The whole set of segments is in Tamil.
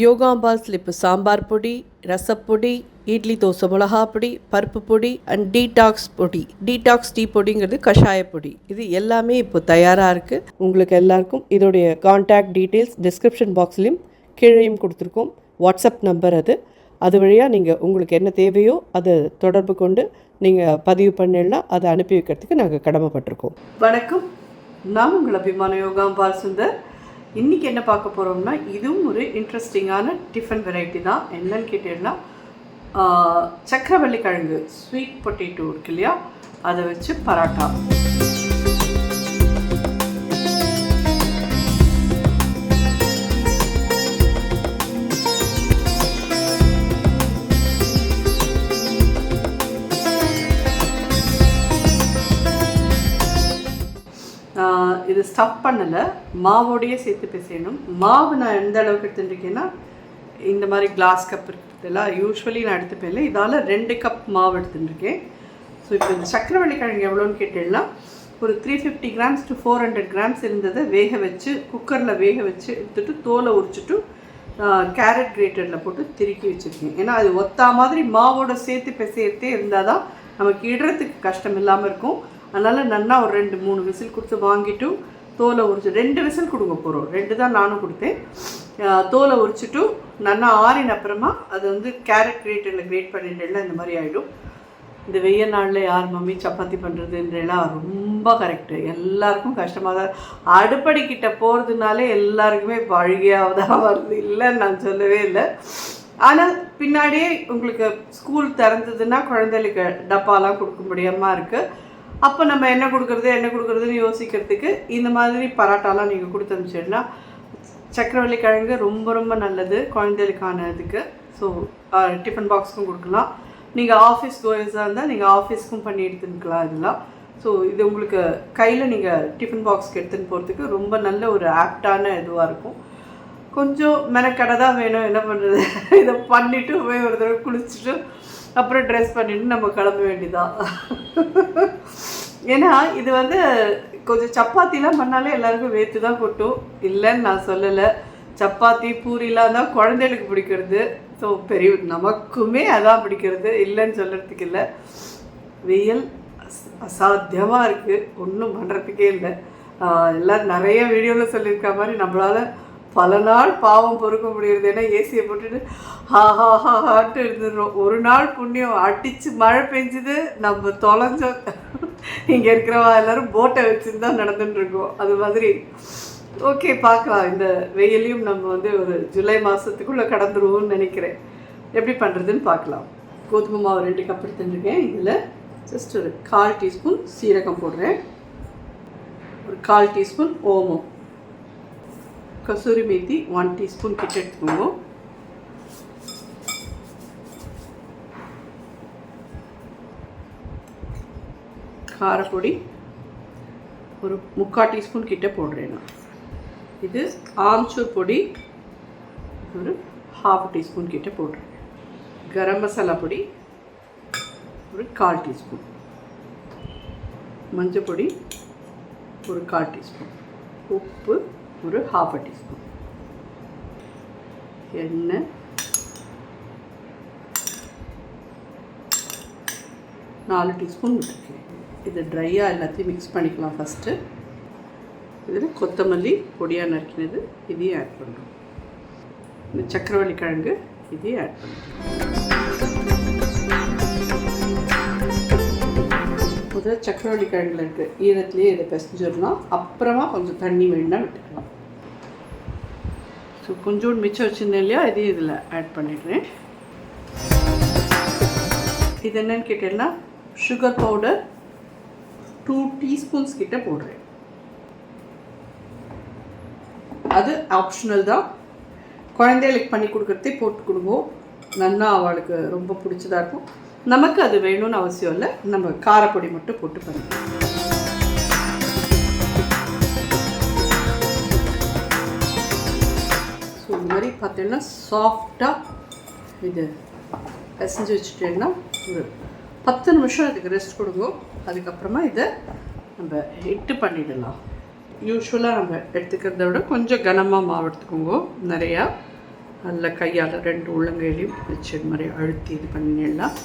யோகாம்பாஸில் இப்போ சாம்பார் பொடி, ரசப்பொடி, இட்லி தோசை மிளகா பொடி, பருப்பு பொடி அண்ட் டீடாக்ஸ் பொடி, டீடாக்ஸ் டீ பொடிங்கிறது கஷாய பொடி. இது எல்லாமே இப்போ தயாராக இருக்குது. உங்களுக்கு எல்லாருக்கும் இதோடைய கான்டாக்ட் டீட்டெயில்ஸ் டிஸ்கிரிப்ஷன் பாக்ஸ்லேயும் கீழேயும் கொடுத்துருக்கோம். வாட்ஸ்அப் நம்பர் அது வழியாக நீங்கள் உங்களுக்கு என்ன தேவையோ அதை தொடர்பு கொண்டு நீங்கள் பதிவு பண்ணிடலாம். அதை அனுப்பி வைக்கிறதுக்கு நாங்கள் கடமைப்பட்டிருக்கோம். வணக்கம், நான் உங்கள் அபிமான யோகாம்பால் சுந்தர். இன்றைக்கி என்ன பார்க்க போகிறோம்னா, இதுவும் ஒரு இன்ட்ரெஸ்டிங்கான டிஃபன் வெரைட்டி தான். என்னன்னு கேட்டீங்கன்னா, சக்கரவள்ளி கிழங்கு ஸ்வீட் பொட்டேட்டோ இருக்கு இல்லையா, அதை வச்சு பராட்டா. இது ஸ்டஃப் பண்ணலை, மாவோடையே சேர்த்து பிசையணும். மாவு நான் எந்த அளவுக்கு எடுத்துட்டுருக்கேன்னா, இந்த மாதிரி கிளாஸ் கப் இருக்கிறதெல்லாம் யூஸ்வலி நான் எடுத்துப்பேன். இதால் 2 கப் மாவு எடுத்துட்டுருக்கேன். ஸோ இப்போ இந்த சக்கரவள்ளி கிழங்கு எவ்வளோன்னு கேட்டீங்கன்னா, ஒரு 350 கிராம்ஸ் டு 400 கிராம்ஸ் இருந்ததை வேக வச்சு குக்கரில் வேக வச்சு எடுத்துகிட்டு தோலை உரிச்சிட்டு கேரட் கிரேட்டரில் போட்டு திருக்கி வச்சுருக்கேன். ஏன்னா அது ஒத்தா மாதிரி மாவோட சேர்த்து பிசையத்தே இருந்தால் தான் நமக்கு இடுறதுக்கு கஷ்டம் இல்லாமல் இருக்கும். அதனால் நல்லா ஒரு 2-3 விசில் கொடுத்து வாங்கிட்டு தோலை உரிச்சு 2 விசில் கொடுங்க போகிறோம். 2 தான் நானும் கொடுத்தேன். தோலை உரிச்சிட்டு நல்லா ஆறின அப்புறமா அது வந்து கேரட் கிரேட்டரில் கிரேட் பண்ணிட்டுல இந்த மாதிரி ஆகிடும். இந்த வெய்ய நாளில் யார் மம்மி சப்பாத்தி பண்ணுறதுன்றலாம் ரொம்ப கரெக்டு. எல்லாருக்கும் கஷ்டமாக தான். அடுப்படிக்கிட்ட போகிறதுனாலே எல்லாருக்குமே பழகியாவதாக வருது, இல்லைன்னு நான் சொல்லவே இல்லை. ஆனால் பின்னாடியே உங்களுக்கு ஸ்கூல் திறந்ததுன்னா குழந்தைகளுக்கு டப்பாலாம் கொடுக்க முடியாமல் இருக்குது. அப்போ நம்ம என்ன கொடுக்குறதுன்னு யோசிக்கிறதுக்கு இந்த மாதிரி பராட்டாலாம் நீங்கள் கொடுத்து அனுப்பிச்சிடனா, சக்கரவள்ளி கிழங்கு ரொம்ப ரொம்ப நல்லது குழந்தைகளுக்கான இதுக்கு. ஸோ டிஃபன் பாக்ஸுக்கும் கொடுக்கலாம். நீங்கள் ஆஃபீஸ் கோயர்ஸாக இருந்தால் நீங்கள் ஆஃபீஸ்க்கும் பண்ணி எடுத்துக்கலாம் இதெல்லாம். ஸோ இது உங்களுக்கு கையில் நீங்கள் டிஃபன் பாக்ஸ்க்கு எடுத்துன்னு போகிறதுக்கு ரொம்ப நல்ல ஒரு ஆப்டான இதுவாக இருக்கும். கொஞ்சம் மெனக்கடை தான் வேணும், என்ன பண்ணுறது. இதை பண்ணிவிட்டு போய் ஒரு தடவை குளிச்சுட்டு அப்புறம் ட்ரெஸ் பண்ணிவிட்டு நம்ம கிளம்ப வேண்டியதான். ஏன்னா இது வந்து கொஞ்சம் சப்பாத்திலாம் பண்ணாலே எல்லாருக்கும் வேத்து தான் கொட்டும், இல்லைன்னு நான் சொல்லலை. சப்பாத்தி பூரிலாம் தான் குழந்தைகளுக்கு பிடிக்கிறது. ஸோ பெரிய நமக்குமே அதான் பிடிக்கிறது, இல்லைன்னு சொல்கிறதுக்கு இல்லை. வெயில் அசாத்தியமாக இருக்குது, ஒன்றும் பண்ணுறதுக்கே இல்லை. எல்லோரும் நிறைய வீடியோவில் சொல்லியிருக்க மாதிரி நம்மளால் பல நாள் பாவம் பொறுக்க முடியுது. ஏன்னா ஏசியை போட்டுட்டு ஹாட்டு இருந்துடுறோம். ஒரு நாள் புண்ணியம் அடித்து மழை பெஞ்சுது, நம்ம தொலைஞ்சோம். இங்கே இருக்கிறவா எல்லோரும் போட்டை வச்சுன்னு தான் நடந்துட்டுருக்கோம். அது மாதிரி ஓகே, பார்க்கலாம். இந்த வெயிலையும் நம்ம வந்து ஒரு ஜூலை மாதத்துக்குள்ளே கடந்துருவோம்னு நினைக்கிறேன். எப்படி பண்ணுறதுன்னு பார்க்கலாம். கோதுமை மாவு 2 கப் எடுத்துட்டுருக்கேன். இதில் ஜஸ்ட் ஒரு 1/4 டீஸ்பூன் சீரகம் போடுறேன், ஒரு 1/4 டீஸ்பூன் ஓமம், கசூரி மேத்தி 1 டீஸ்பூன் கிட்ட எடுத்துக்கோங்க. காரப்பொடி ஒரு 3/4 டீஸ்பூன் கிட்ட போடுறேன் நான். இது ஆம்ச்சூர் பொடி ஒரு 1/2 டீஸ்பூன் கிட்ட போடுறேன். கரம் மசாலா பொடி ஒரு 1/4 டீஸ்பூன், மஞ்சள் பொடி ஒரு 1/4 டீஸ்பூன், உப்பு ஒரு 1/2 டீஸ்பூன், எண்ணெய் 4 டீஸ்பூன் விட்டுருக்கேன். இது ட்ரையாக எல்லாத்தையும் மிக்ஸ் பண்ணிக்கலாம். ஃபஸ்ட்டு இதில் கொத்தமல்லி பொடியாக நறுக்கினது இதையும் ஆட் பண்ணுறோம். இந்த சக்கரவள்ளி கிழங்கு இதையும் ஆட் பண்ணுறோம். முதல்ல சக்கரவள்ளி கிழங்குல இருக்க ஈரத்துலேயே இதை பிசைஞ்சிடலாம். அப்புறமா கொஞ்சம் தண்ணி வேணுன்னா விட்டுக்கலாம். ஸோ கொஞ்சோண்டு மிச்சம் வச்சுருந்தேன் இல்லையா, இதையும் இதில் ஆட் பண்ணிடுறேன். இது என்னன்னு கேட்டேன்னா, சுகர் பவுடர் 2 டீஸ்பூன்ஸ் கிட்ட போடுறேன். அது ஆப்ஷனல் தான். குழந்தைகளுக்கு பண்ணி கொடுக்குறதே போட்டு கொடுங்க, நல்லா அவளுக்கு ரொம்ப பிடிச்சதாக இருக்கும். நமக்கு அது வேணும்னு அவசியம் இல்லை, நம்ம காரப்பொடி மட்டும் போட்டு பண்ணிக்கலாம். ஸோ இந்த மாதிரி பார்த்தீங்கன்னா சாஃப்டாக இது பிசைஞ்சு வச்சுட்டேன்னா ஒரு 10 நிமிஷம் அதுக்கு ரெஸ்ட் கொடுங்க. அதுக்கப்புறமா இதை நம்ம ஹிட்டு பண்ணிடலாம். யூஸ்வலாக நம்ம எடுத்துக்கிறத விட கொஞ்சம் கனமாக மாவு எடுத்துக்கோங்க நிறையா. நல்ல கையால் 2 உள்ளங்கையிலையும் வச்சு இது மாதிரி அழுத்தி இது பண்ணிடலாம்.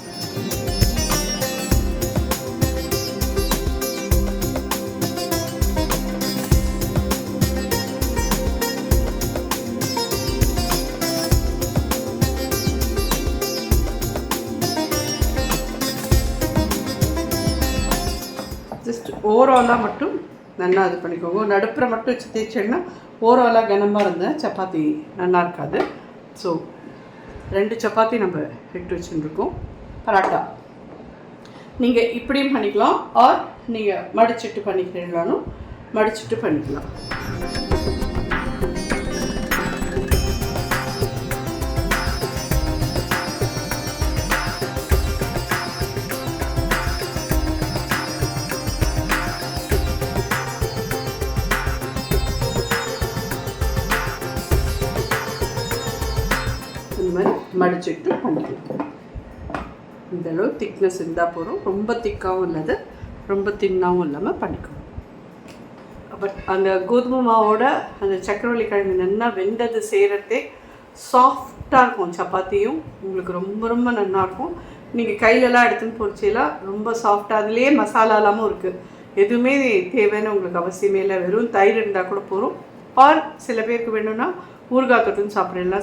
ஜஸ்ட் ஓவராலாக மட்டும் நல்லா இது பண்ணிக்கோங்க. நடுப்புற மட்டும் வச்சு தேய்ச்சேன்னா ஓவராலாக கனமாக இருந்தால் சப்பாத்தி நல்லா இருக்காது. ஸோ 2 சப்பாத்தி நம்ம எடுத்து வச்சுருக்கோம். பராட்டா நீங்கள் இப்படியும் பண்ணிக்கலாம், ஆர் நீங்கள் மடிச்சுட்டு பண்ணிக்கிறீங்களானும் மடிச்சுட்டு பண்ணிக்கலாம். இந்த மாதிரி மடிச்சுட்டு பண்ணிக்கலாம். இந்த அளவு திக்னஸ் இருந்தால் போதும். ரொம்ப திக்காகவும் இல்லாத ரொம்ப தின்னாகவும் இல்லாமல் பண்ணிக்கணும். பட் அந்த கோதுமை மாவோட அந்த சக்கரவள்ளி கிழங்கு நல்லா வெந்தது செய்கிறதே சாஃப்டாக இருக்கும். சப்பாத்தியும் உங்களுக்கு ரொம்ப ரொம்ப நல்லாயிருக்கும். நீங்கள் கையிலலாம் எடுத்துன்னு பொரிச்செல்லாம் ரொம்ப சாஃப்டாக, அதுலேயே மசாலா இல்லாமல் இருக்குது. எதுவுமே தேவைன்னு உங்களுக்கு அவசியமே இல்லை. வெறும் தயிர் இருந்தால் கூட போதும். ஆர் சில பேருக்கு வேணும்னா ஊறுகாய் தொட்டுன்னு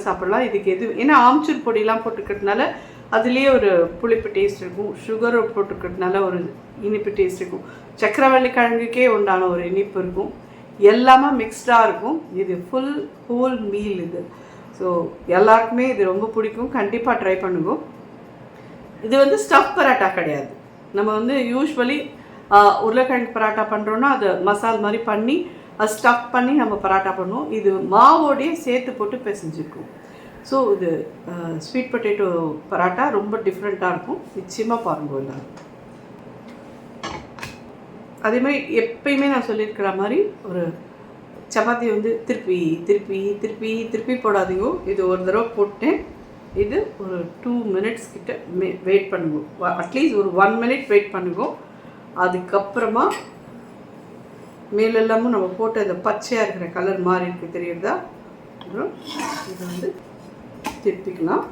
சாப்பிடலாம். இதுக்கு எது, ஏன்னா ஆம்ச்சூர் பொடியெலாம் போட்டுக்கிறதுனால அதுலேயே ஒரு புளிப்பு டேஸ்ட் இருக்கும். சுகர் போட்டுக்கிறதுனால ஒரு இனிப்பு டேஸ்ட் இருக்கும். சக்கரவள்ளி கிழங்குக்கே உண்டான ஒரு இனிப்பு இருக்கும். எல்லாமே மிக்ஸ்டாக இருக்கும். இது ஃபுல் ஹோல் மீல் இது. ஸோ எல்லாருக்குமே இது ரொம்ப பிடிக்கும். கண்டிப்பாக ட்ரை பண்ணுங்க. இது ஸ்டஃப் பராட்டா கிடையாது. நம்ம யூஸ்வலி உருளைக்கிழங்கு பராட்டா பண்ணுறோன்னா அதை மசால் மாதிரி பண்ணி அது ஸ்டஃப் பண்ணி நம்ம பராட்டா பண்ணுவோம். இது மாவோடையே சேர்த்து போட்டு பிசைஞ்சிருக்கும். ஸோ இது ஸ்வீட் பொட்டேட்டோ பராட்டா ரொம்ப டிஃப்ரெண்ட்டாக இருக்கும். நிச்சயமாக பாருங்கள் எல்லாரும். அதேமாதிரி எப்பயுமே நான் சொல்லியிருக்கிற மாதிரி ஒரு சப்பாத்தி திருப்பி திருப்பி திருப்பி திருப்பி போடாதீங்க. இது ஒரு தடவை போட்டேன். இது ஒரு 2 மினிட்ஸ் கிட்ட வெயிட் பண்ணுங்க. அட்லீஸ்ட் ஒரு 1 மினிட் வெயிட் பண்ணுங்க. அதுக்கப்புறமா மேலெல்லாமும் நம்ம போட்டு அந்த பச்சையாக இருக்கிற கலர் மாதிரி இருக்குது, தெரியுறதா? அப்புறம் இதை திருப்பிக்கலாம்.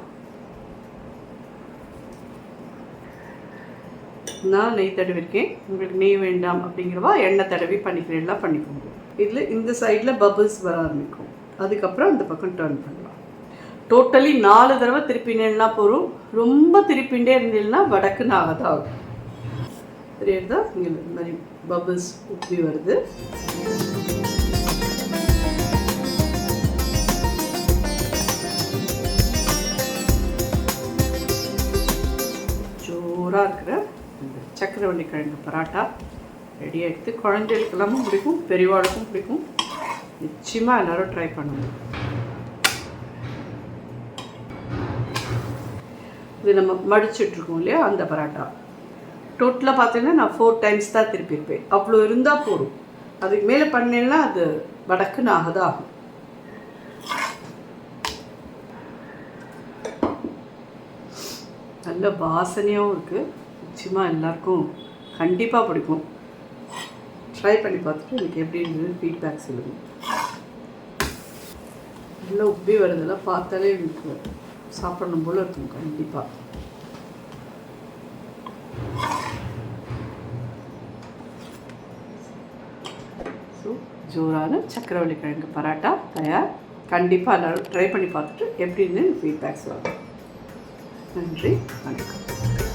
நான் நெய் தடவிருக்கேன். உங்களுக்கு நெய் வேண்டாம் அப்படிங்கிறவா எண்ணெய் தடவி பண்ணிக்கிறேன்லாம் பண்ணிக்கோங்க. இதில் இந்த சைடில் பபிள்ஸ் வர ஆரம்பிக்கும். அதுக்கப்புறம் இந்த பக்கம் டர்ன் பண்ணலாம். டோட்டலி 4 தடவை திருப்பினேன்னா போதும். ரொம்ப திருப்பிகிட்டே இருந்தீங்கன்னா வடக்குன்னு ஆகும். தெரியுறதா? இங்கே இந்த மாதிரி பபிள்ஸ் உப்பி வருது. ஜோராக இருக்கிற இந்த சக்கரவள்ளி கிழங்கு பராட்டா ரெடி ஆகிடுது. குழந்தைகளுக்கெல்லாமும் பிடிக்கும், பெரியவாளுக்கும் பிடிக்கும். நிச்சயமாக எல்லோரும் ட்ரை பண்ணுவோம். இது நம்ம மடிச்சிட்ருக்கோம் இல்லையா, அந்த பராட்டா டோட்டலாக பார்த்தீங்கன்னா நான் 4 டைம்ஸ் தான் திருப்பியிருப்பேன். அவ்வளோ இருந்தால் போதும். அதுக்கு மேலே பண்ணேன்னா அது வடக்குன்னு ஆகும். நல்ல வாசனையாகவும் இருக்குது. நிச்சயமாக எல்லாருக்கும் கண்டிப்பாக பிடிக்கும். ட்ரை பண்ணி பார்த்துட்டு எனக்கு எப்படி இருந்தது ஃபீட்பேக் சொல்லுங்கள். நல்லா உப்பி வருதெல்லாம் பார்த்தாலே எனக்கு சாப்பிடணும் போல் இருக்கும். கண்டிப்பாக ஜோரான சக்கரவள்ளி கிழங்கு பராட்டா தயார். கண்டிப்பாக எல்லோரும் ட்ரை பண்ணி பார்த்துட்டு எப்படின்னு ஃபீட்பேக்ஸ் வரும். நன்றி, வணக்கம்.